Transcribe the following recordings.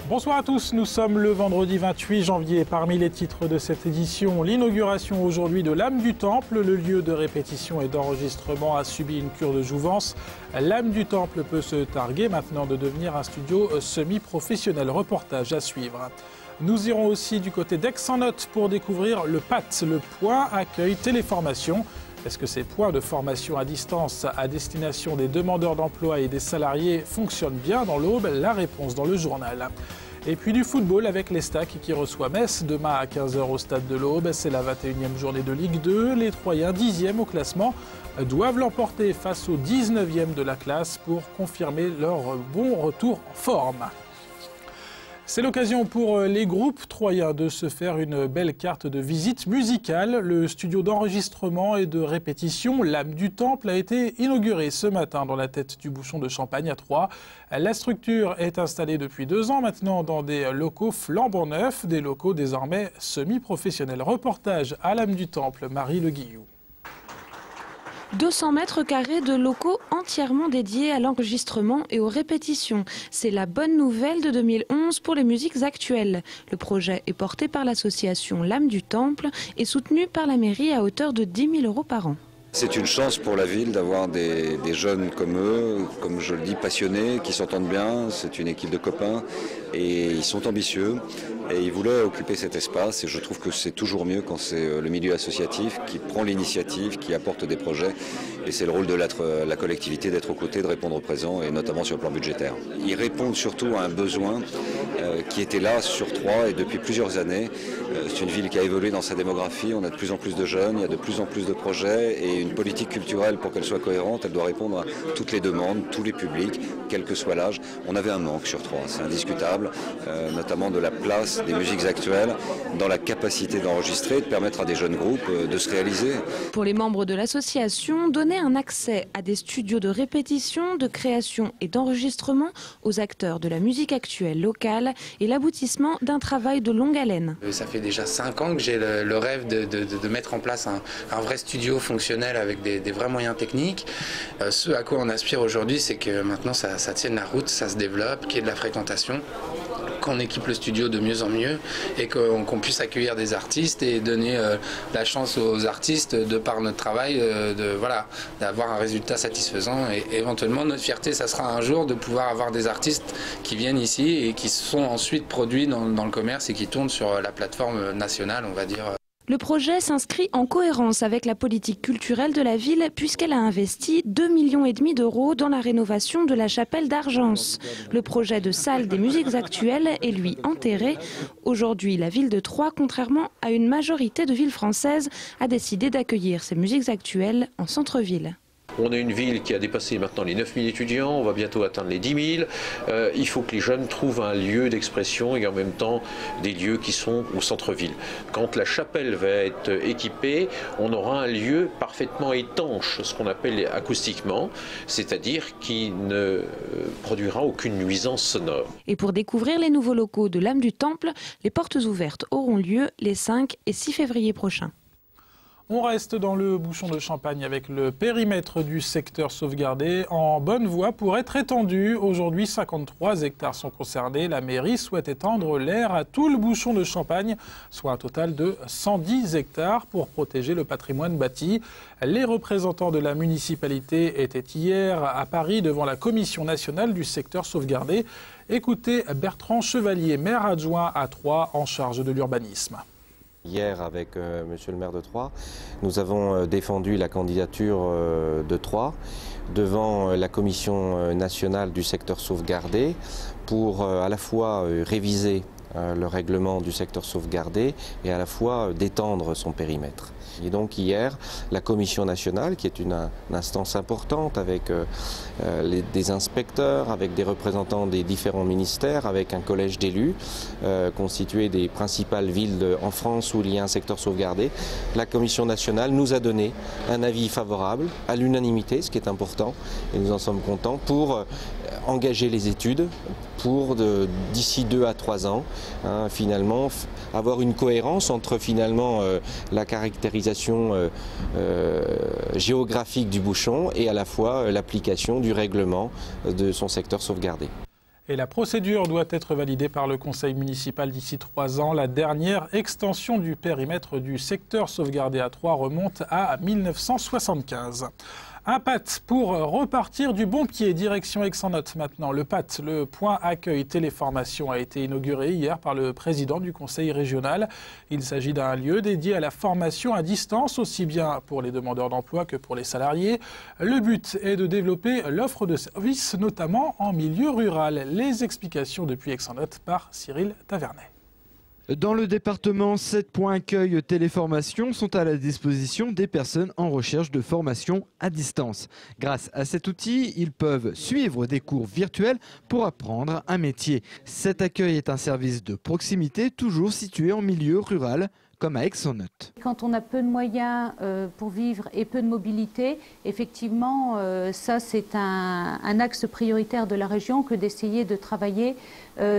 Bonsoir à tous, nous sommes le vendredi 28 janvier. Parmi les titres de cette édition, l'inauguration aujourd'hui de l'âme du Temple. Le lieu de répétition et d'enregistrement a subi une cure de jouvence. L'âme du Temple peut se targuer maintenant de devenir un studio semi-professionnel. Reportage à suivre. Nous irons aussi du côté d'Aix-en-Othe pour découvrir le PAT, le point accueil téléformation. Est-ce que ces points de formation à distance à destination des demandeurs d'emploi et des salariés fonctionnent bien dans l'Aube? La réponse dans le journal. Et puis du football avec l'Estac qui reçoit Metz demain à 15 h au stade de l'Aube. C'est la 21e journée de Ligue 2. Les Troyens 10e au classement doivent l'emporter face au 19e de la classe pour confirmer leur bon retour en forme. C'est l'occasion pour les groupes troyens de se faire une belle carte de visite musicale. Le studio d'enregistrement et de répétition, l'âme du Temple, a été inauguré ce matin dans la tête du bouchon de Champagne à Troyes. La structure est installée depuis 2 ans maintenant dans des locaux flambant neufs, des locaux désormais semi-professionnels. Reportage à l'âme du Temple, Marie Le Guillou. 200 mètres carrés de locaux entièrement dédiés à l'enregistrement et aux répétitions. C'est la bonne nouvelle de 2011 pour les musiques actuelles. Le projet est porté par l'association L'âme du Temple et soutenu par la mairie à hauteur de 10 000 € par an. C'est une chance pour la ville d'avoir des jeunes comme eux, comme je le dis, passionnés, qui s'entendent bien. C'est une équipe de copains et ils sont ambitieux et ils voulaient occuper cet espace et je trouve que c'est toujours mieux quand c'est le milieu associatif qui prend l'initiative, qui apporte des projets et c'est le rôle de la collectivité d'être aux côtés, de répondre au présent et notamment sur le plan budgétaire. Ils répondent surtout à un besoin qui était là sur Troyes et depuis plusieurs années. C'est une ville qui a évolué dans sa démographie, on a de plus en plus de jeunes, il y a de plus en plus de projets et une politique culturelle, pour qu'elle soit cohérente, elle doit répondre à toutes les demandes, tous les publics, quel que soit l'âge. On avait un manque sur Troyes, c'est indiscutable, notamment de la place des musiques actuelles dans la capacité d'enregistrer, de permettre à des jeunes groupes de se réaliser. Pour les membres de l'association, donner un accès à des studios de répétition, de création et d'enregistrement aux acteurs de la musique actuelle locale est l'aboutissement d'un travail de longue haleine. Ça fait déjà 5 ans que j'ai le rêve de mettre en place un vrai studio fonctionnel avec des vrais moyens techniques. Ce à quoi on aspire aujourd'hui, c'est que maintenant ça tienne la route, ça se développe, qu'il y ait de la fréquentation, qu'on équipe le studio de mieux en mieux et qu'on puisse accueillir des artistes et donner la chance aux artistes, de par notre travail, d'avoir un résultat satisfaisant. Et éventuellement, notre fierté, ça sera un jour de pouvoir avoir des artistes qui viennent ici et qui sont ensuite produits dans le commerce et qui tournent sur la plateforme nationale, on va dire. Le projet s'inscrit en cohérence avec la politique culturelle de la ville puisqu'elle a investi 2,5 millions d'euros dans la rénovation de la chapelle d'Argence. Le projet de salle des musiques actuelles est lui enterré. Aujourd'hui, la ville de Troyes, contrairement à une majorité de villes françaises, a décidé d'accueillir ces musiques actuelles en centre-ville. On est une ville qui a dépassé maintenant les 9 000 étudiants, on va bientôt atteindre les 10 000. Il faut que les jeunes trouvent un lieu d'expression et en même temps des lieux qui sont au centre-ville. Quand la chapelle va être équipée, on aura un lieu parfaitement étanche, ce qu'on appelle acoustiquement, c'est-à-dire qui ne produira aucune nuisance sonore. Et pour découvrir les nouveaux locaux de l'âme du Temple, les portes ouvertes auront lieu les 5 et 6 février prochains. On reste dans le bouchon de Champagne avec le périmètre du secteur sauvegardé en bonne voie pour être étendu. Aujourd'hui, 53 hectares sont concernés. La mairie souhaite étendre l'aire à tout le bouchon de Champagne, soit un total de 110 hectares pour protéger le patrimoine bâti. Les représentants de la municipalité étaient hier à Paris devant la Commission nationale du secteur sauvegardé. Écoutez Bertrand Chevalier, maire adjoint à Troyes en charge de l'urbanisme. Hier, avec monsieur le maire de Troyes, nous avons défendu la candidature de Troyes devant la Commission nationale du secteur sauvegardé pour à la fois réviser le règlement du secteur sauvegardé et à la fois d'étendre son périmètre. Et donc hier, la Commission nationale, qui est une instance importante avec des inspecteurs, avec des représentants des différents ministères, avec un collège d'élus constitué des principales villes en France où il y a un secteur sauvegardé, la Commission nationale nous a donné un avis favorable à l'unanimité, ce qui est important, et nous en sommes contents, pour engager les études pour d'ici 2 à 3 ans, finalement, avoir une cohérence entre finalement la caractérisation géographique du bouchon et à la fois l'application du règlement de son secteur sauvegardé. Et la procédure doit être validée par le conseil municipal d'ici 3 ans. La dernière extension du périmètre du secteur sauvegardé à Troyes remonte à 1975. Un PAT pour repartir du bon pied, direction Aix-en-Othe maintenant. Le PAT, le point accueil téléformation, a été inauguré hier par le président du conseil régional. Il s'agit d'un lieu dédié à la formation à distance, aussi bien pour les demandeurs d'emploi que pour les salariés. Le but est de développer l'offre de services, notamment en milieu rural. Les explications depuis Aix-en-Othe par Cyril Tavernet. Dans le département, 7 points accueil téléformation sont à la disposition des personnes en recherche de formation à distance. Grâce à cet outil, ils peuvent suivre des cours virtuels pour apprendre un métier. Cet accueil est un service de proximité, toujours situé en milieu rural, comme à Aix-en-Othe. Quand on a peu de moyens pour vivre et peu de mobilité, effectivement, ça c'est un axe prioritaire de la région que d'essayer de travailler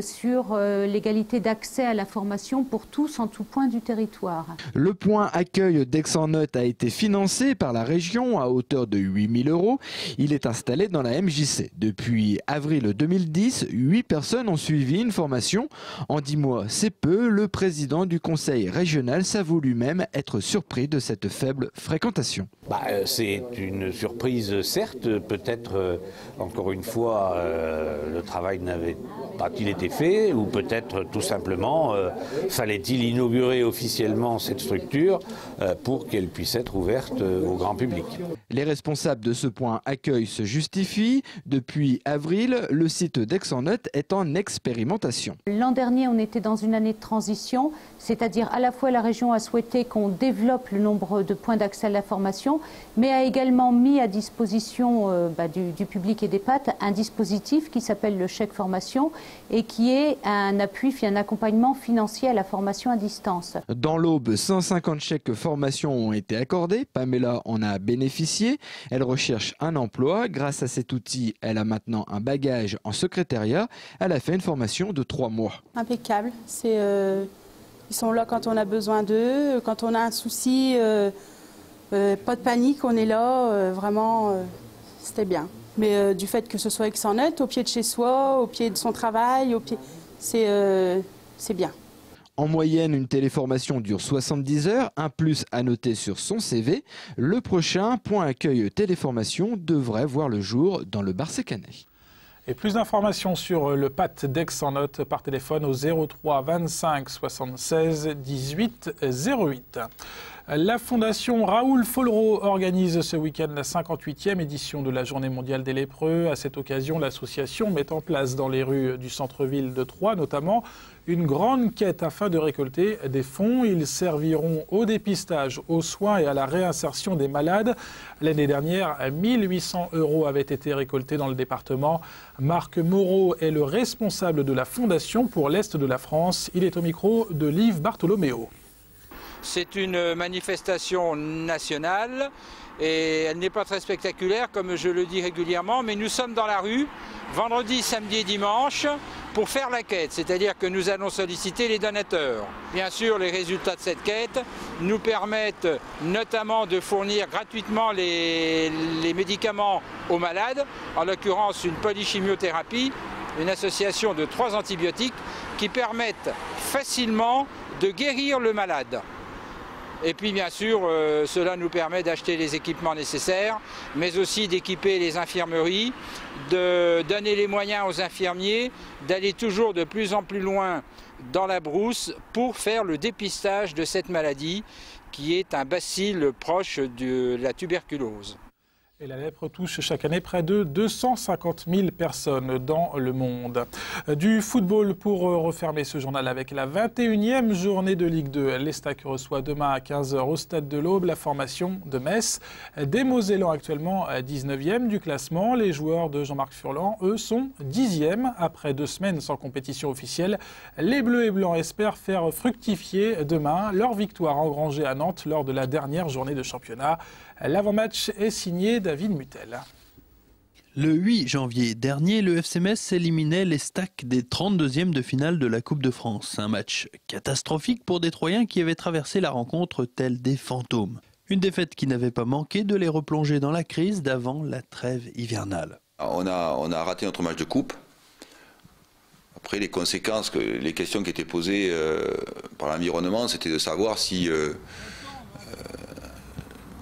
sur l'égalité d'accès à la formation pour tous en tout point du territoire. Le point accueil d'Aix-en-Othe a été financé par la région à hauteur de 8 000 €. Il est installé dans la MJC. Depuis avril 2010, 8 personnes ont suivi une formation. En 10 mois, c'est peu. Le président du conseil régional s'avoue lui-même être surpris de cette faible fréquentation. C'est une surprise, certes. Peut-être, encore une fois, le travail n'avait pas-il été fait, ou peut-être tout simplement fallait-il inaugurer officiellement cette structure pour qu'elle puisse être ouverte au grand public. Les responsables de ce point accueil se justifient. Depuis avril, le site d'Aix-en-Othe est en expérimentation. L'an dernier, on était dans une année de transition, c'est-à-dire à la fois la région a souhaité qu'on développe le nombre de points d'accès à la formation, mais a également mis à disposition du public et des PAT un dispositif qui s'appelle le chèque formation et qui est un appui, un accompagnement financier à la formation à distance. Dans l'Aube, 150 chèques formation ont été accordés. Pamela en a bénéficié. Elle recherche un emploi. Grâce à cet outil, elle a maintenant un bagage en secrétariat. Elle a fait une formation de 3 mois. Impeccable. Ils sont là quand on a besoin d'eux. Quand on a un souci, pas de panique, on est là. Vraiment, c'était bien. Mais du fait que ce soit Aix-en-Othe, au pied de chez soi, au pied de son travail, c'est bien. En moyenne, une téléformation dure 70 heures, un plus à noter sur son CV. Le prochain point accueil téléformation devrait voir le jour dans le Bar-Sécanet. Et plus d'informations sur le PAT d'Aix-en-Othe par téléphone au 03 25 76 18 08. La Fondation Raoul Follereau organise ce week-end la 58e édition de la Journée mondiale des lépreux. À cette occasion, l'association met en place dans les rues du centre-ville de Troyes notamment une grande quête afin de récolter des fonds. Ils serviront au dépistage, aux soins et à la réinsertion des malades. L'année dernière, 1 800 € avaient été récoltés dans le département. Marc Moreau est le responsable de la Fondation pour l'Est de la France. Il est au micro de Liv Bartholoméo. C'est une manifestation nationale et elle n'est pas très spectaculaire comme je le dis régulièrement, mais nous sommes dans la rue vendredi, samedi et dimanche pour faire la quête, c'est-à-dire que nous allons solliciter les donateurs. Bien sûr, les résultats de cette quête nous permettent notamment de fournir gratuitement les médicaments aux malades, en l'occurrence une polychimiothérapie, une association de 3 antibiotiques qui permettent facilement de guérir le malade. Et puis bien sûr, cela nous permet d'acheter les équipements nécessaires, mais aussi d'équiper les infirmeries, de donner les moyens aux infirmiers, d'aller toujours de plus en plus loin dans la brousse pour faire le dépistage de cette maladie qui est un bacille proche de la tuberculose. Et la lèpre touche chaque année près de 250 000 personnes dans le monde. Du football pour refermer ce journal avec la 21e journée de Ligue 2. L'Estac reçoit demain à 15 h au stade de l'Aube la formation de Metz. Des Mosellans actuellement 19e du classement. Les joueurs de Jean-Marc Furlan, eux, sont 10e. Après 2 semaines sans compétition officielle, les Bleus et Blancs espèrent faire fructifier demain leur victoire engrangée à Nantes lors de la dernière journée de championnat. L'avant-match est signé David Mutel. Le 8 janvier dernier, le FC Metz éliminait l'Estac des 32e de finale de la Coupe de France. Un match catastrophique pour des Troyens qui avaient traversé la rencontre tels des fantômes. Une défaite qui n'avait pas manqué de les replonger dans la crise d'avant la trêve hivernale. On a raté notre match de coupe. Après, les conséquences, les questions qui étaient posées par l'environnement, c'était de savoir si,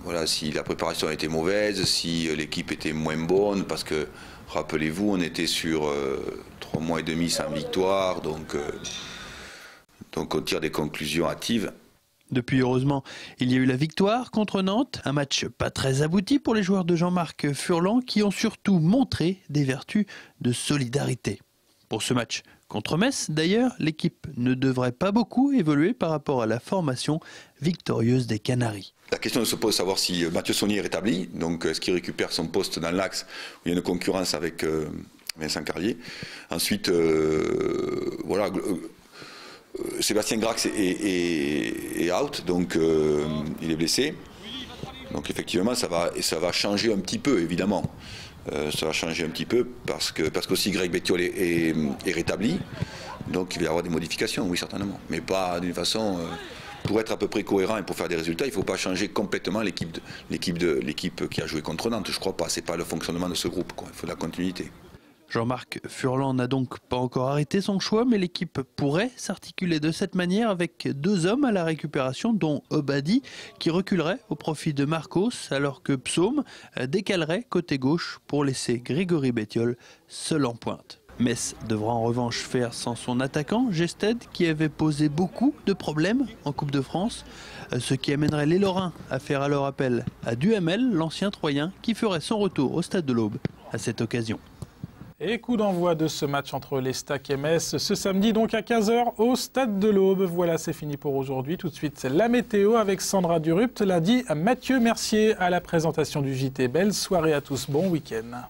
voilà, si la préparation était mauvaise, si l'équipe était moins bonne, parce que, rappelez-vous, on était sur 3 mois et demi sans victoire, donc on tire des conclusions hâtives. Depuis, heureusement, il y a eu la victoire contre Nantes, un match pas très abouti pour les joueurs de Jean-Marc Furlan qui ont surtout montré des vertus de solidarité. Pour ce match contre Metz, d'ailleurs, l'équipe ne devrait pas beaucoup évoluer par rapport à la formation victorieuse des Canaries. La question se pose de savoir si Mathieu Saunier est rétabli, donc est-ce qu'il récupère son poste dans l'axe où il y a une concurrence avec Vincent Carlier. Ensuite, voilà, Sébastien Grax est out, donc il est blessé. Donc effectivement, ça va changer un petit peu, évidemment. Ça va changer un petit peu parce qu'aussi Greg Bettiol est rétabli. Donc il va y avoir des modifications, oui, certainement. Mais pas d'une façon... pour être à peu près cohérent et pour faire des résultats, il ne faut pas changer complètement l'équipe qui a joué contre Nantes. Je ne crois pas. Ce n'est pas le fonctionnement de ce groupe, quoi. Il faut de la continuité. Jean-Marc Furlan n'a donc pas encore arrêté son choix, mais l'équipe pourrait s'articuler de cette manière avec 2 hommes à la récupération, dont Obadi, qui reculerait au profit de Marcos, alors que Psaume décalerait côté gauche pour laisser Grégory Bettiol seul en pointe. Metz devra en revanche faire sans son attaquant, Gested, qui avait posé beaucoup de problèmes en Coupe de France, ce qui amènerait les Lorrains à faire alors appel à Duhamel, l'ancien Troyen, qui ferait son retour au Stade de l'Aube à cette occasion. Et coup d'envoi de ce match entre l'Estac et Metz, ce samedi donc à 15 h au Stade de l'Aube. Voilà, c'est fini pour aujourd'hui. Tout de suite, c'est la météo avec Sandra Durupt. Lundi, Mathieu Mercier à la présentation du JT. Belle soirée à tous, bon week-end.